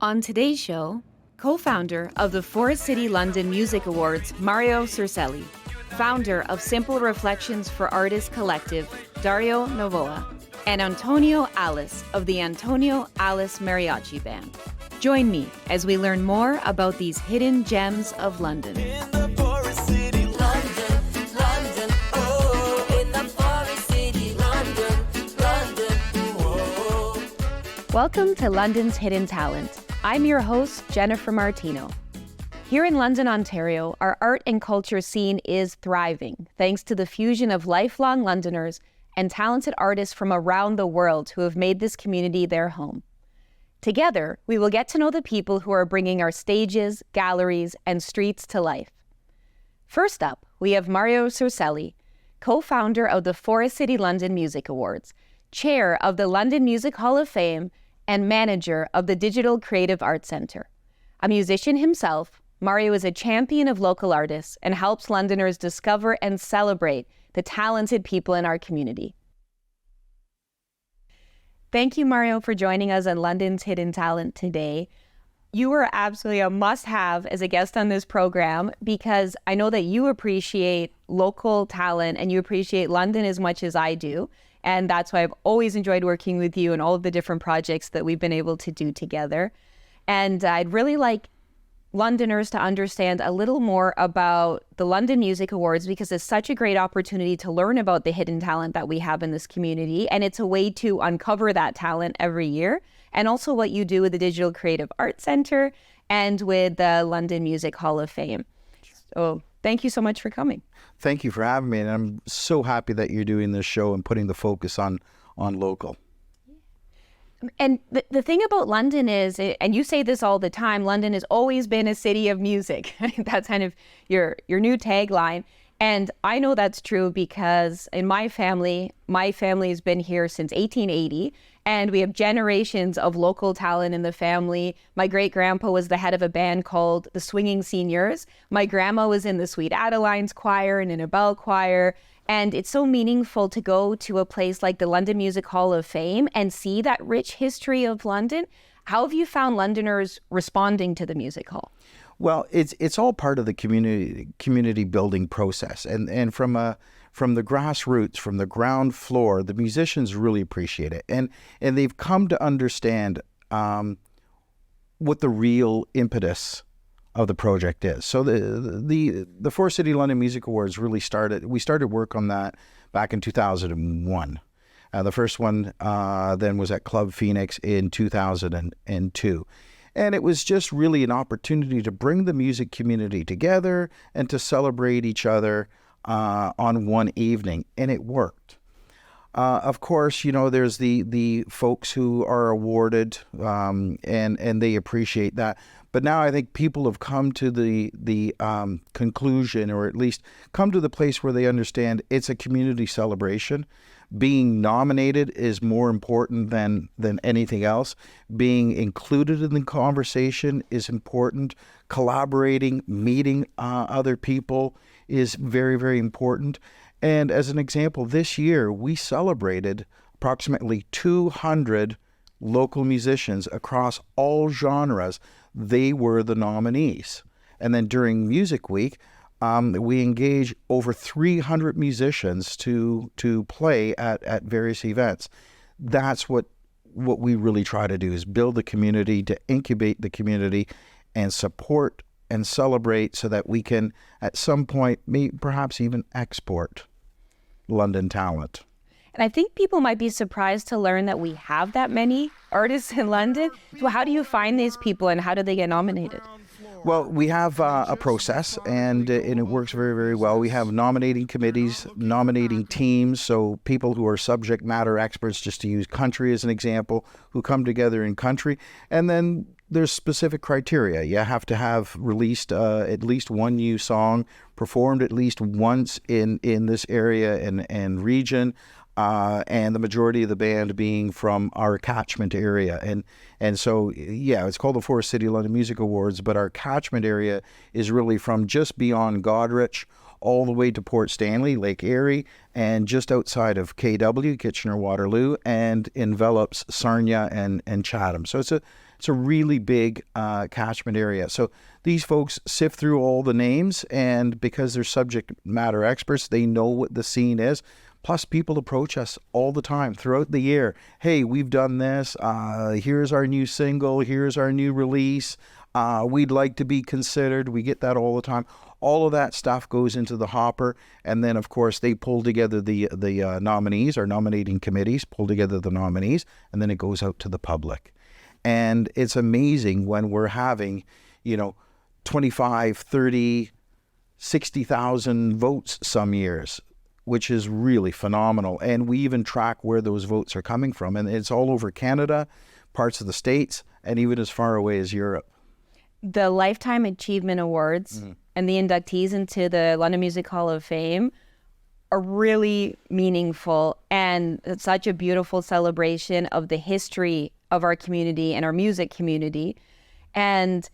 On today's show, co-founder of the Forest City London Music Awards, Mario Circelli, founder of Simple Reflections for Artists Collective, Dario Novoa, and Antonio Alas of the Antonio Alas Mariachi Band. Join me as we learn more about these hidden gems of London. In the forest city, London, London, oh, in the forest city, London, London, oh. Welcome to London's Hidden Talent. I'm your host, Jennifer Martino. Here in London, Ontario, our art and culture scene is thriving thanks to the fusion of lifelong Londoners and talented artists from around the world who have made this community their home. Together, we will get to know the people who are bringing our stages, galleries, and streets to life. First up, we have Mario Circelli, co-founder of the Forest City London Music Awards, chair of the London Music Hall of Fame, and manager of the Digital Creative Arts Centre. A musician himself, Mario is a champion of local artists and helps Londoners discover and celebrate the talented people in our community. Thank you, Mario, for joining us on London's Hidden Talent today. You are absolutely a must-have as a guest on this program because I know that you appreciate local talent and you appreciate London as much as I do. And that's why I've always enjoyed working with you and all of the different projects that we've been able to do together. And I'd really like Londoners to understand a little more about the London Music Awards because it's such a great opportunity to learn about the hidden talent that we have in this community. And it's a way to uncover that talent every year. And also what you do with the Digital Creative Arts Centre and with the London Music Hall of Fame. So thank you so much for coming. Thank you for having me, and I'm so happy that you're doing this show and putting the focus on local. And the thing about London is, and you say this all the time, London has always been a city of music. That's kind of your new tagline. And I know that's true because in my family has been here since 1880, and we have generations of local talent in the family. My great-grandpa was the head of a band called the Swinging Seniors. My grandma was in the Sweet Adeline's choir and in a bell choir. And it's so meaningful to go to a place like the London Music Hall of Fame and see that rich history of London. How have you found Londoners responding to the music hall? Well, it's all part of the community building process, and from the grassroots, from the ground floor, the musicians really appreciate it, and they've come to understand what the real impetus of the project is. So the Forest City London Music Awards really we started work on that back in 2001. The first one then was at Club Phoenix in 2002. And it was just really an opportunity to bring the music community together and to celebrate each other on one evening. And it worked. Of course, you know, there's the folks who are awarded and they appreciate that. But now I think people have come to the conclusion, or at least come to the place where they understand it's a community celebration. Being nominated is more important than anything else. Being included in the conversation is important. Collaborating, meeting other people is very, very important. And as an example, this year we celebrated approximately 200 local musicians across all genres. They were the nominees. And then during Music Week, we engage over 300 musicians to play at various events. That's what we really try to do, is build the community, to incubate the community and support and celebrate so that we can at some point perhaps even export London talent. And I think people might be surprised to learn that we have that many artists in London. So how do you find these people and how do they get nominated? Well, we have a process, and it works very, very well. We have nominating committees, nominating teams, so people who are subject matter experts, just to use country as an example, who come together in country. And then there's specific criteria. You have to have released at least one new song, performed at least once in this area and region. And the majority of the band being from our catchment area. And so, yeah, it's called the Forest City London Music Awards, but our catchment area is really from just beyond Goderich all the way to Port Stanley, Lake Erie, and just outside of KW, Kitchener-Waterloo, and envelops Sarnia and Chatham. So It's a really big catchment area. So these folks sift through all the names, and because they're subject matter experts, they know what the scene is. Plus, people approach us all the time throughout the year. Hey, we've done this. Here's our new single. Here's our new release. We'd like to be considered. We get that all the time. All of that stuff goes into the hopper, and then, of course, they pull together the nominees. Our nominating committees pull together the nominees, and then it goes out to the public. And it's amazing when we're having, 25, 30, 60,000 votes some years, which is really phenomenal. And we even track where those votes are coming from. And it's all over Canada, parts of the States, and even as far away as Europe. The Lifetime Achievement Awards and the inductees into the London Music Hall of Fame are really meaningful, and it's such a beautiful celebration of the history of our community and our music community. And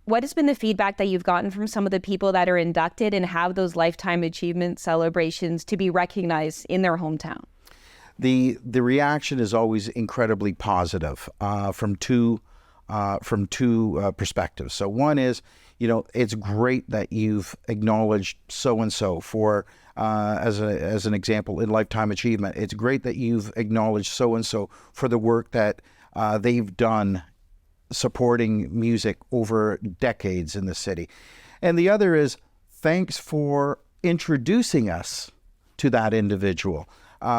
what has been the feedback that you've gotten from some of the people that are inducted and have those Lifetime Achievement celebrations to be recognized in their hometown? The reaction is always incredibly positive from two perspectives. So one is, it's great that you've acknowledged so-and-so for, as an example, in Lifetime Achievement. It's great that you've acknowledged so-and-so for the work that they've done supporting music over decades in the city. And the other is, thanks for introducing us to that individual.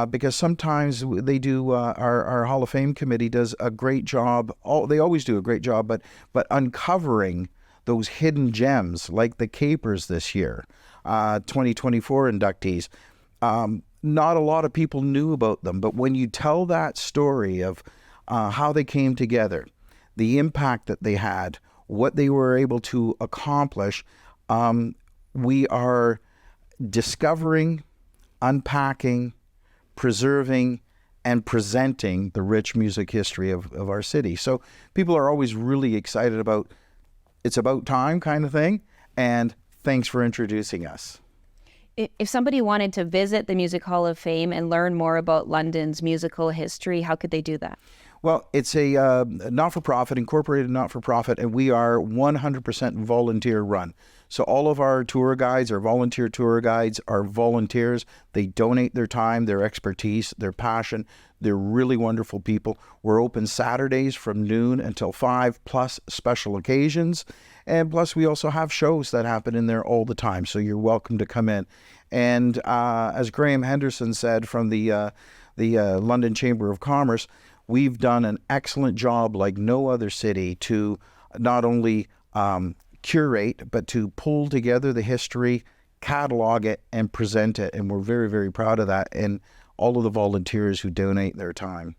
Because sometimes they do, our Hall of Fame committee does a great job. They always do a great job, but uncovering those hidden gems, like the Capers this year, 2024 inductees. Not a lot of people knew about them, but when you tell that story of how they came together, the impact that they had, what they were able to accomplish, we are discovering, unpacking, preserving, and presenting the rich music history of our city. So people are always really excited about, it's about time kind of thing, and thanks for introducing us. If somebody wanted to visit the Music Hall of Fame and learn more about London's musical history, how could they do that? Well, it's a not-for-profit, incorporated not-for-profit, and we are 100% volunteer run. So all of our tour guides, our volunteer tour guides, are volunteers. They donate their time, their expertise, their passion. They're really wonderful people. We're open Saturdays from noon until 5, plus special occasions. And plus, we also have shows that happen in there all the time. So you're welcome to come in. And as Graham Henderson said from the London Chamber of Commerce, we've done an excellent job like no other city to not only curate, but to pull together the history, catalog it, and present it. And we're very, very proud of that. And all of the volunteers who donate their time.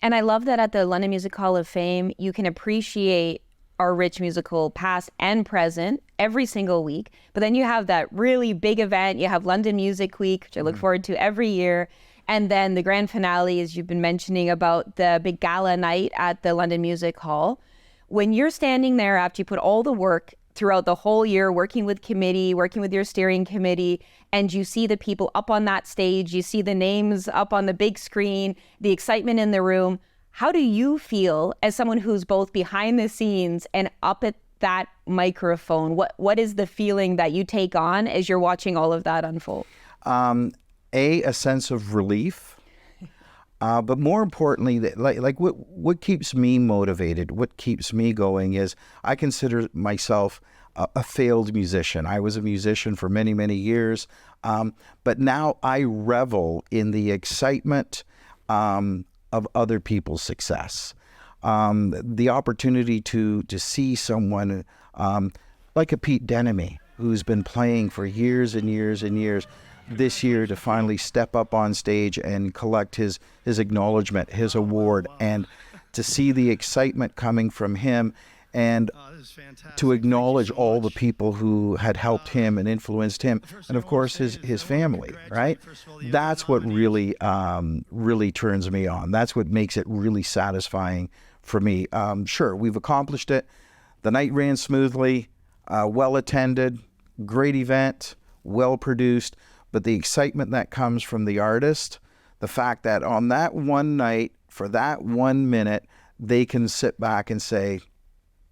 And I love that at the London Music Hall of Fame, you can appreciate our rich musical past and present every single week. But then you have that really big event. You have London Music Week, which I look forward to every year. And then the grand finale, as you've been mentioning, about the big gala night at the London Music Hall. When you're standing there after you put all the work throughout the whole year, working with committee, working with your steering committee, and you see the people up on that stage, you see the names up on the big screen, the excitement in the room, how do you feel as someone who's both behind the scenes and up at that microphone? What is the feeling that you take on as you're watching all of that unfold? A sense of relief. But more importantly, like what keeps me motivated, what keeps me going is I consider myself a failed musician. I was a musician for many, many years, but now I revel in the excitement of other people's success. The opportunity to see someone like a Pete Denemy, who's been playing for years and years and years, this year to finally step up on stage and collect his acknowledgement, his award, and to see the excitement coming from him, and to acknowledge all the people who had helped him and influenced him, and of course his family, right? That's what really turns me on. That's what makes it really satisfying for me. Sure, we've accomplished it. The night ran smoothly, well attended, great event, well produced. But the excitement that comes from the artist, the fact that on that one night, for that 1 minute, they can sit back and say,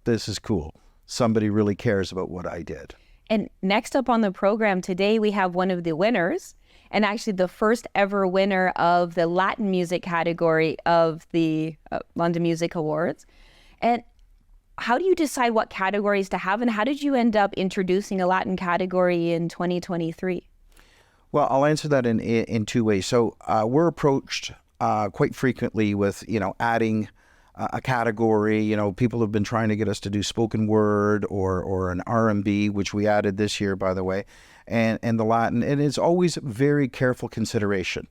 this is cool. Somebody really cares about what I did. And next up on the program today, we have one of the winners, and actually the first ever winner of the Latin music category of the London Music Awards. And how do you decide what categories to have, and how did you end up introducing a Latin category in 2023? Well, I'll answer that in two ways. So we're approached quite frequently with, adding a category. People have been trying to get us to do spoken word or an R&B, which we added this year, by the way, and the Latin. And it's always very careful consideration.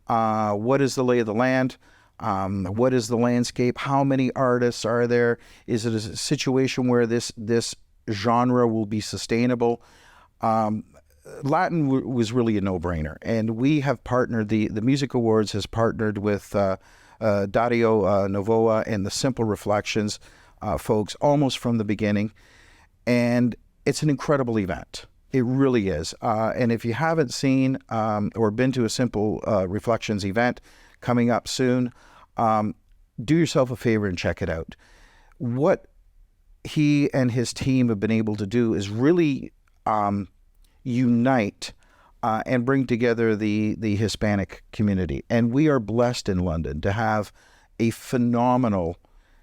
What is the lay of the land? What is the landscape? How many artists are there? Is it a situation where this genre will be sustainable? Latin was really a no-brainer, and we have partnered. The Music Awards has partnered with Dario Novoa and the Simple Reflections folks almost from the beginning, and it's an incredible event. It really is. And if you haven't seen or been to a Simple Reflections event coming up soon, do yourself a favor and check it out. What he and his team have been able to do is really unite and bring together the Hispanic community. And we are blessed in London to have a phenomenal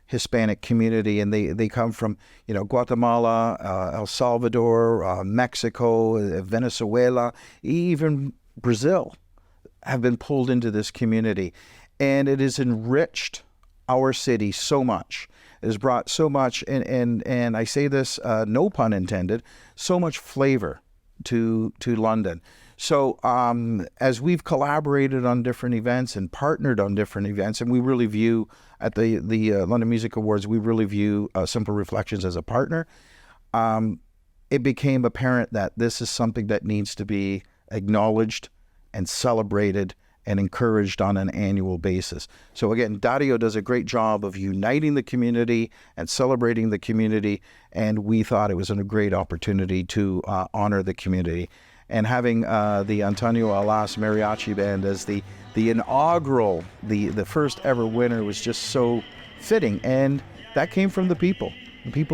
Hispanic community, and they come from Guatemala, El Salvador, Mexico, Venezuela, even Brazil have been pulled into this community. And it has enriched our city so much. It has brought so much, and I say this, no pun intended, so much flavor to London. So as we've collaborated on different events and partnered on different events, and we really view at the London Music Awards, we really view Simple Reflections as a partner, it became apparent that this is something that needs to be acknowledged and celebrated and encouraged on an annual basis. So again, Dario does a great job of uniting the community and celebrating the community, and we thought it was a great opportunity to honor the community. And having the Antonio Alas Mariachi Band as the inaugural, the first ever winner was just so fitting, and that came from the people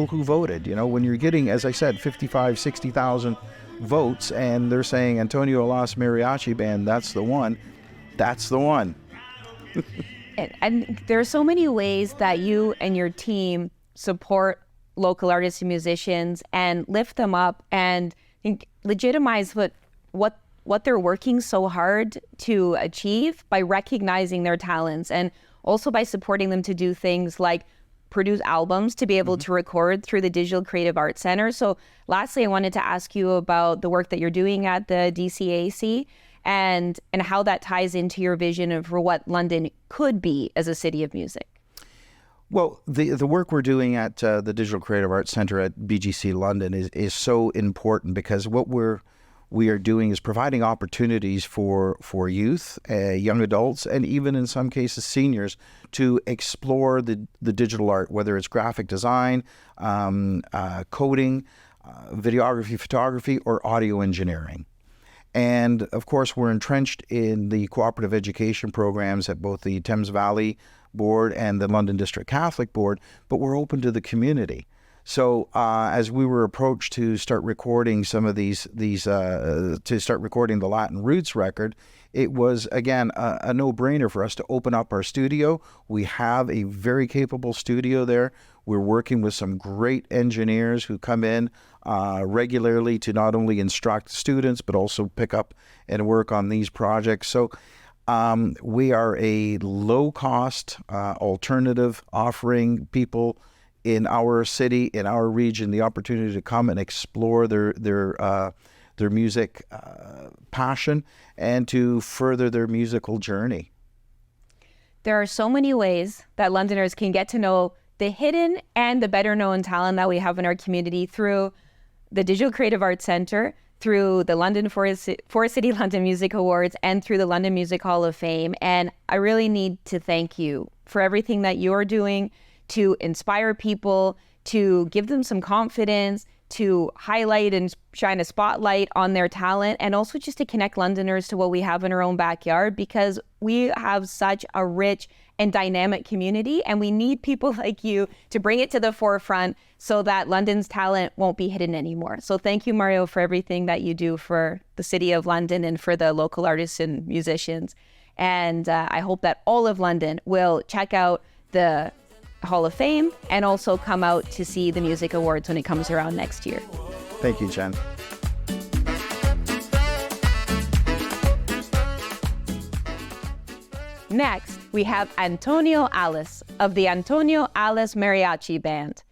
who voted. When you're getting, as I said, 55, 60,000 votes, and they're saying Antonio Alas Mariachi Band, that's the one. That's the one. And there are so many ways that you and your team support local artists and musicians and lift them up and legitimize what they're working so hard to achieve by recognizing their talents, and also by supporting them to do things like produce albums, to be able to record through the Digital Creative Arts Center. So lastly, I wanted to ask you about the work that you're doing at the DCAC and how that ties into your vision for what London could be as a city of music. Well, the work we're doing at the Digital Creative Arts Center at BGC London is so important, because what we are doing is providing opportunities for youth, young adults, and even in some cases seniors to explore the digital art, whether it's graphic design, coding, videography, photography, or audio engineering. And of course, we're entrenched in the cooperative education programs at both the Thames Valley Board and the London District Catholic Board, but we're open to the community. So as we were approached to start recording some of to start recording the Latin Roots record, it was, again, a no-brainer for us to open up our studio. We have a very capable studio there. We're working with some great engineers who come in regularly to not only instruct students, but also pick up and work on these projects. So we are a low-cost alternative, offering people in our city, in our region, the opportunity to come and explore their music passion and to further their musical journey. There are so many ways that Londoners can get to know the hidden and the better known talent that we have in our community through the Digital Creative Arts Center, through the London Forest City London Music Awards, and through the London Music Hall of Fame. And I really need to thank you for everything that you're doing to inspire people, to give them some confidence, to highlight and shine a spotlight on their talent, and also just to connect Londoners to what we have in our own backyard, because we have such a rich and dynamic community, and we need people like you to bring it to the forefront so that London's talent won't be hidden anymore. So thank you, Mario, for everything that you do for the city of London and for the local artists and musicians. And I hope that all of London will check out the Hall of Fame and also come out to see the Music Awards when it comes around next year. Thank you, Jen. Next, we have Antonio Alas of the Antonio Alas Mariachi Band.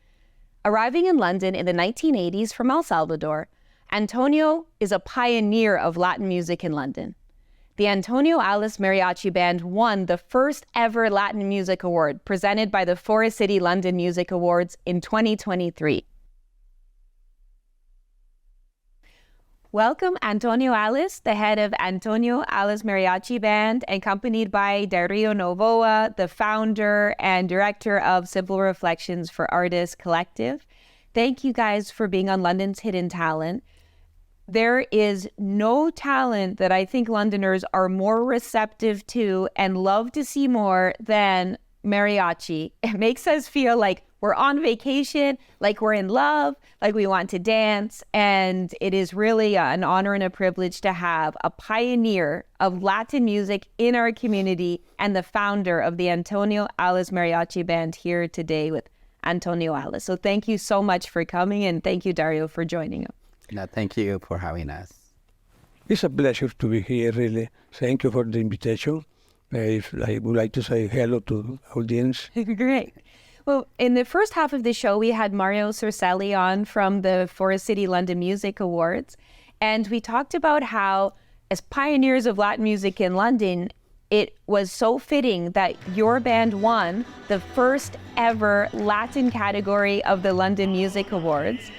Arriving in London in the 1980s from El Salvador, Antonio is a pioneer of Latin music in London. The Antonio Alas Mariachi Band won the first ever Latin Music Award presented by the Forest City London Music Awards in 2023. Welcome, Antonio Alas, the head of Antonio Alas Mariachi Band, accompanied by Dario Novoa, the founder and director of Simple Reflections for Artists Collective. Thank you guys for being on London's Hidden Talent. There is no talent that I think Londoners are more receptive to and love to see more than mariachi. It makes us feel like we're on vacation, like we're in love, like we want to dance. And it is really an honor and a privilege to have a pioneer of Latin music in our community and the founder of the Antonio Alas Mariachi Band here today with Antonio Alas. So thank you so much for coming, and thank you, Dario, for joining us. No, thank you for having us. It's a pleasure to be here, really. Thank you for the invitation. I would like to say hello to the audience. Great. Well, in the first half of the show, we had Mario Circelli on from the Forest City London Music Awards. And we talked about how, as pioneers of Latin music in London, it was so fitting that your band won the first ever Latin category of the London Music Awards.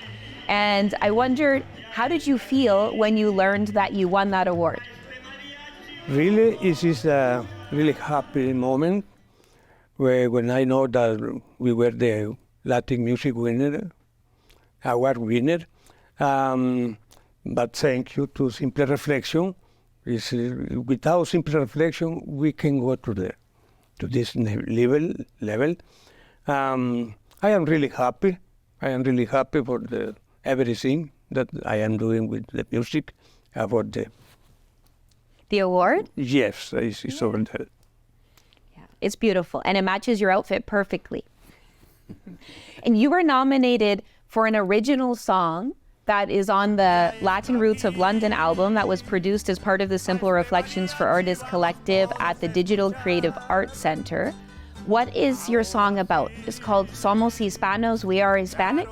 And I wondered, how did you feel when you learned that you won that award? Really, it is a really happy moment when I know that we were the Latin music winner, award winner. But thank you to Simple Reflection. Without Simple Reflection, we can go to this level. I am really happy. I am really happy for everything that I am doing with the music about The award? Yes, it's over there. Yeah, it's beautiful, and it matches your outfit perfectly. And you were nominated for an original song that is on the Latin Roots of London album that was produced as part of the Simple Reflections for Artists Collective at the Digital Creative Arts Center. What is your song about? It's called Somos Hispanos, We Are Hispanic?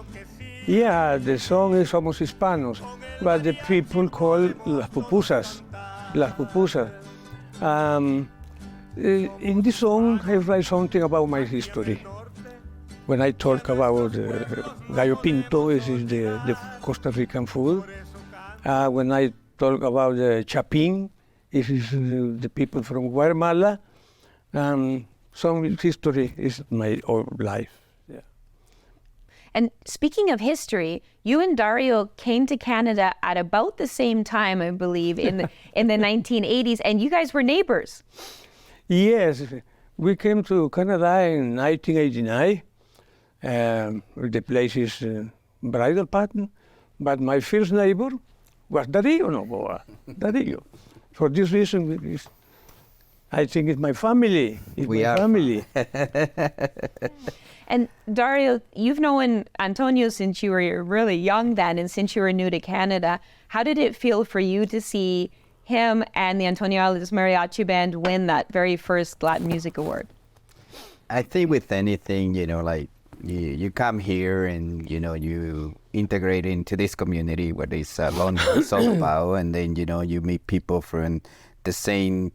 Yeah, the song is Somos Hispanos, but the people call Las Pupusas. Las Pupusas. In this song, I write something about my history. When I talk about gallo pinto, this is the Costa Rican food. When I talk about the chapín, this is the people from Guatemala. Some history is my own life. Yeah. And speaking of history, you and Dario came to Canada at about the same time, I believe, in the 1980s, and you guys were neighbors. Yes, we came to Canada in 1989. The place is Bridal Pattern, but my first neighbor was Dario Novoa. Dario. For this reason, I think it's my family. Family. And Dario, you've known Antonio since you were really young then, and since you were new to Canada. How did it feel for you to see him and the Antonio Alas Mariachi Band win that very first Latin Music Award? I think with anything, like you come here and, you integrate into this community, whether it's London, it's all about, and then, you meet people from the same,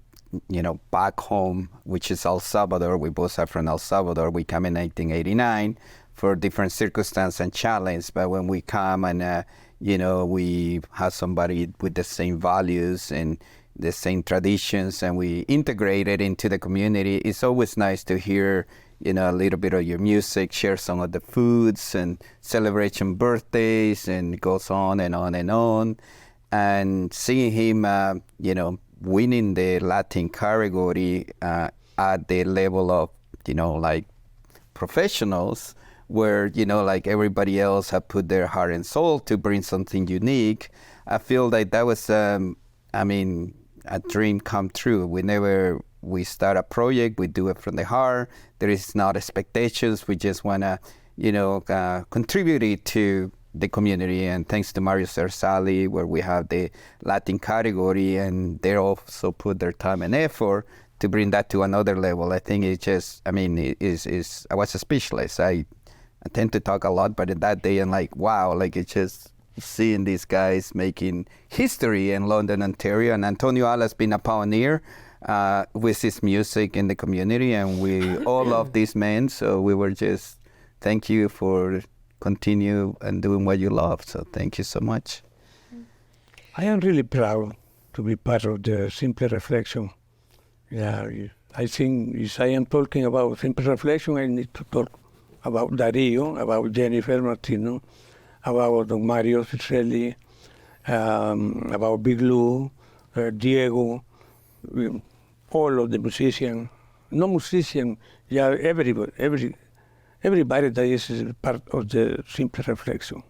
back home, which is El Salvador. We both are from El Salvador. We come in 1989 for different circumstances and challenge, but when we come and, we have somebody with the same values and the same traditions, and we integrate it into the community, it's always nice to hear, a little bit of your music, share some of the foods and celebration birthdays, and it goes on and on and on. And seeing him, winning the Latin category at the level of, like professionals, where, like everybody else have put their heart and soul to bring something unique. I feel like that was, a dream come true. We start a project, we do it from the heart. There is not expectations. We just want to, contribute it to the community. And thanks to Mario Circelli, where we have the Latin category, and they also put their time and effort to bring that to another level. I think it just, I was speechless. I tend to talk a lot, but in that day, I'm like, wow, like it's just seeing these guys making history in London, Ontario. And Antonio Alas been a pioneer with his music in the community, and we all love these men. So we were just, thank you for continue and doing what you love. So thank you so much. I am really proud to be part of the Simple Reflection. Yeah, I think if I am talking about Simple Reflection, I need to talk about Dario, about Jennifer Martino, about Mario Circelli, about Big Lou, Diego, all of the musicians. No musician, yeah, everybody that is part of the Simple Reflection.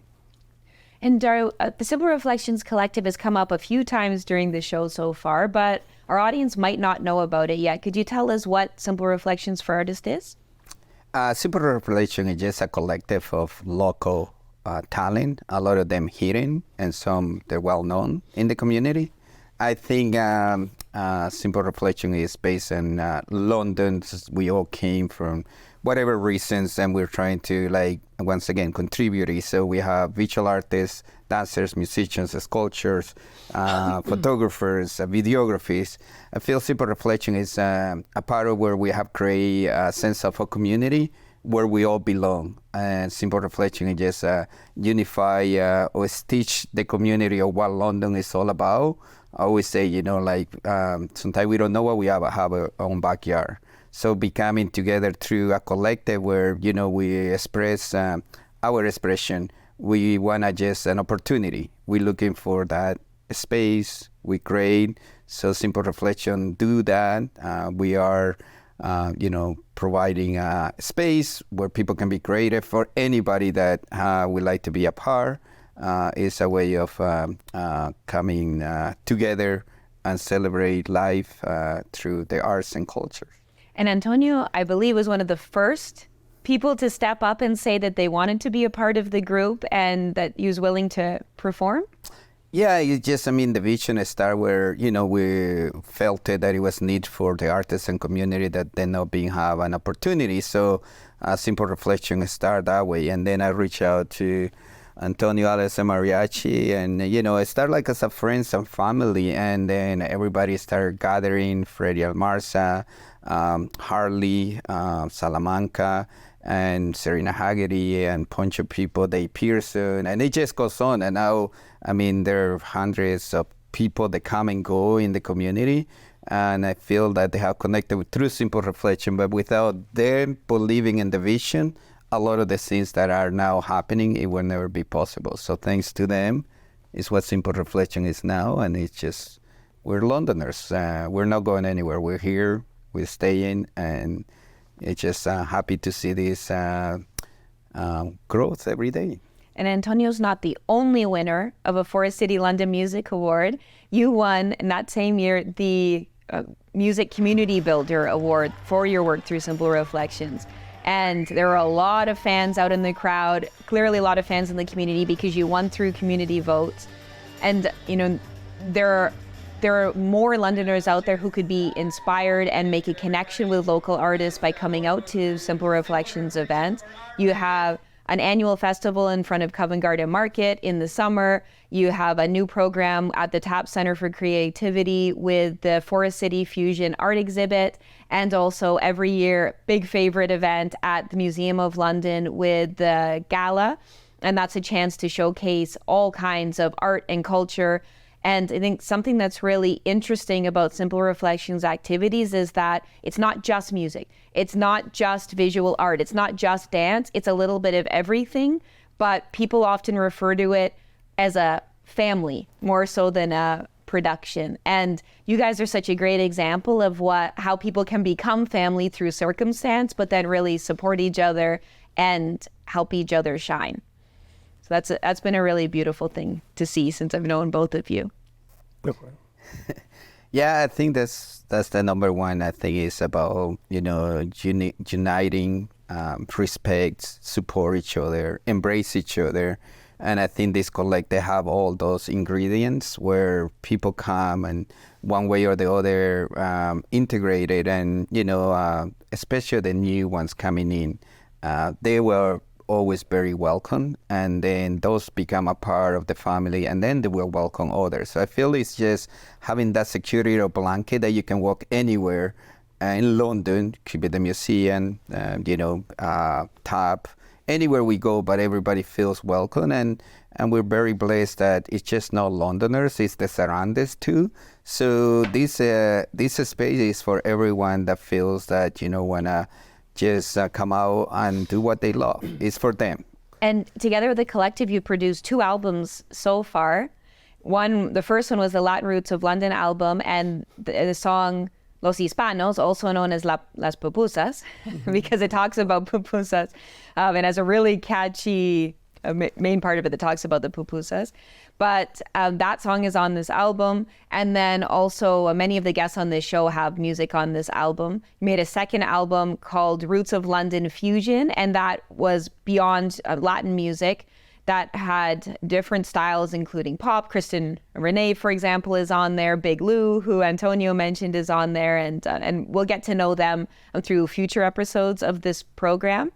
And Dario, the Simple Reflections Collective has come up a few times during the show so far, but our audience might not know about it yet. Could you tell us what Simple Reflections for Artists is? Simple Reflection is just a collective of local talent, a lot of them hidden, and some they're well known in the community. I think Simple Reflection is based in London. We all came from whatever reasons, and we're trying to, like, once again, contribute. So we have visual artists, dancers, musicians, sculptors, photographers, videographers. I feel Simple Reflection is a part of where we have created a sense of a community where we all belong. And Simple Reflection is just unify or stitch the community of what London is all about. I always say, sometimes we don't know what we have our own backyard. So becoming together through a collective where, we express our expression. We want to just an opportunity. We're looking for that space we create. So Simple Reflection do that. We are, providing a space where people can be creative for anybody that would like to be a part. It's a way of coming together and celebrate life through the arts and culture. And Antonio, I believe, was one of the first people to step up and say that they wanted to be a part of the group and that he was willing to perform? Yeah, it's just, the vision started where, we felt that it was need for the artists and community that they not being have an opportunity. So Simple Reflection started that way. And then I reached out to Antonio Alas Mariachi, and it started like as a friends and family, and then everybody started gathering. Freddie Almarza, Harley, Salamanca, and Serena Haggerty, and bunch of people, Dave Pearson, and it just goes on. And now, there are hundreds of people that come and go in the community, and I feel that they have connected with through Simple Reflection, but without them believing in the vision, a lot of the things that are now happening, it will never be possible. So thanks to them is what Simple Reflection is now, and it's just, we're Londoners. We're not going anywhere. We're here, we're staying, and it's just happy to see this growth every day. And Antonio's not the only winner of a Forest City London Music Award. You won in that same year the Music Community Builder Award for your work through Simple Reflections. And there were a lot of fans out in the crowd, clearly a lot of fans in the community because you won through community votes. And, there are more Londoners out there who could be inspired and make a connection with local artists by coming out to Simple Reflections events. You have an annual festival in front of Covent Garden Market in the summer. You have a new program at the TAP Center for Creativity with the Forest City Fusion Art Exhibit, and also every year, big favorite event at the Museum of London with the Gala. And that's a chance to showcase all kinds of art and culture And I think something that's really interesting about Simple Reflections activities is that it's not just music. It's not just visual art. It's not just dance. It's a little bit of everything, but people often refer to it as a family more so than a production. And you guys are such a great example of how people can become family through circumstance, but then really support each other and help each other shine. So that's been a really beautiful thing to see since I've known both of you. Yeah, I think that's the number one. I think it's about, uniting, respect, support each other, embrace each other. And I think this collect, they have all those ingredients where people come and one way or the other integrated, and, especially the new ones coming in, they were always very welcome, and then those become a part of the family, and then they will welcome others. So I feel it's just having that security or blanket that you can walk anywhere in London, could be the museum, tap, anywhere we go, but everybody feels welcome, and we're very blessed that it's just not Londoners, it's the surroundings too. So this space is for everyone that feels that, wanna just come out and do what they love. It's for them. And together with the collective, you produced 2 albums so far. The first one was the Latin Roots of London album, and the song Los Hispanos, also known as Las Pupusas, because it talks about pupusas, and has a really catchy main part of it that talks about the pupusas. But that song is on this album. And then also many of the guests on this show have music on this album. You made a second album called Roots of London Fusion, and that was beyond Latin music that had different styles, including pop. Kristen Renee, for example, is on there. Big Lou, who Antonio mentioned, is on there. And we'll get to know them through future episodes of this program.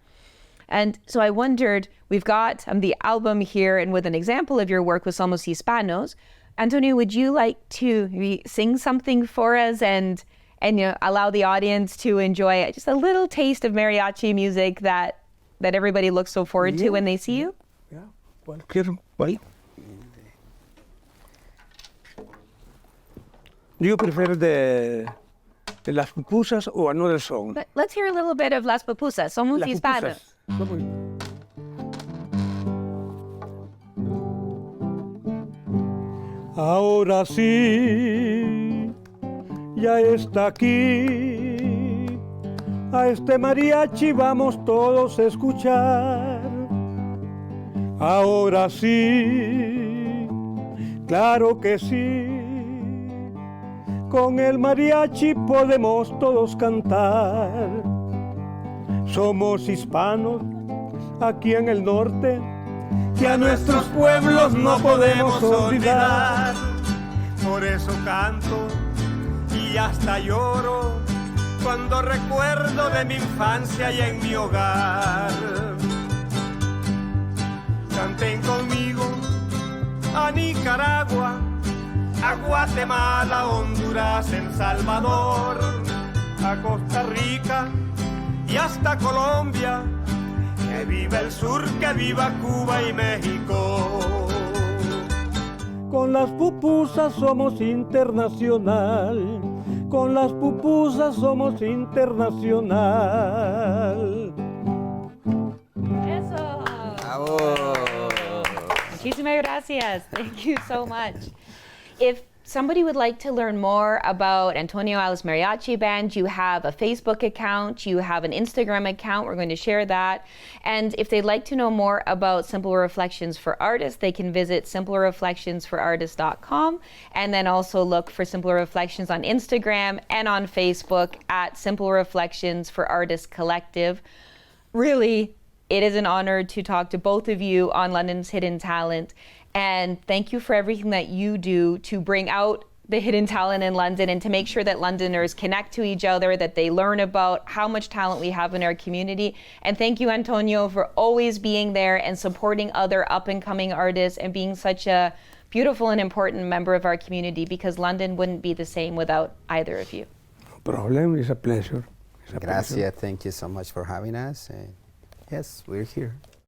And so I wondered, we've got the album here, and with an example of your work with Somos Hispanos. Antonio, would you like to maybe sing something for us and allow the audience to enjoy just a little taste of mariachi music that everybody looks so forward to when they see you? Yeah, do you prefer the Las Pupusas or another song? But let's hear a little bit of Las Pupusas, Somos Las Hispanos. Pupusas. Ahora sí, ya está aquí. A este mariachi vamos todos a escuchar. Ahora sí, claro que sí. Con el mariachi podemos todos cantar. Somos hispanos aquí en el norte, que a nuestros pueblos no podemos olvidar. Por eso canto y hasta lloro cuando recuerdo de mi infancia y en mi hogar. Canten conmigo a Nicaragua, a Guatemala, a Honduras, El Salvador, a Costa Rica y hasta Colombia. Que viva el sur, que viva Cuba y México. Con las pupusas somos internacional. Con las pupusas somos internacional. Eso. Bravo. Muchísimas gracias. Thank you so much. If somebody would like to learn more about Antonio Alas Mariachi Band, you have a Facebook account, you have an Instagram account, we're going to share that. And if they'd like to know more about Simple Reflections for Artists, they can visit simplereflectionsforartists.com, and then also look for Simple Reflections on Instagram and on Facebook at Simple Reflections for Artists Collective. Really, it is an honor to talk to both of you on London's Hidden Talent. And thank you for everything that you do to bring out the hidden talent in London and to make sure that Londoners connect to each other, that they learn about how much talent we have in our community. And thank you, Antonio, for always being there and supporting other up-and-coming artists and being such a beautiful and important member of our community, because London wouldn't be the same without either of you. No problem, it's a pleasure. Gracias, thank you so much for having us. Yes, we're here.